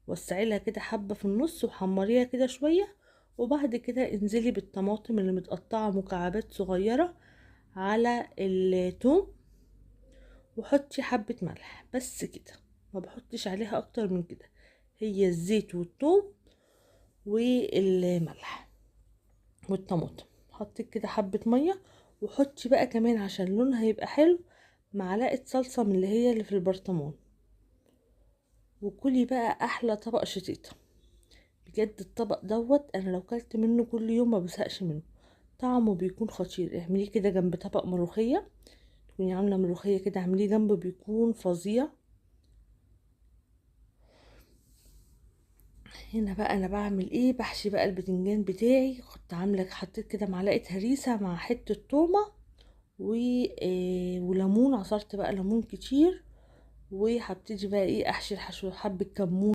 وسعي لها كده حبة في النص وحمريها كده شوية، وبعد كده انزلي بالطماطم اللي متقطعة مكعبات صغيرة على التوم، وحطي حبة ملح بس كده، ما بحطش عليها اكتر من كده، هي الزيت والثوم والملح والطماطم. حطيت كده حبة مية، وحطي بقى كمان عشان لونها يبقى حلو معلقة صلصة من اللي هي اللي في البرطمان، وكلي بقى احلى طبق شتيتا. بجد الطبق دوت انا لو كلت منه كل يوم ما بزهقش منه، طعمه بيكون خطير. اعمليه كده جنب طبق ملوخية، تكوني عاملة ملوخية كده اعمليه جنبه بيكون فظيع. هنا بقى انا بعمل ايه، بحشي بقى البتنجان بتاعي. كنت عامله حطيت كده معلقه هريسه مع حته تومه وليمون، عصرت بقى ليمون كتير، وهبتدي بقى ايه احشي الحشو، حبه كمون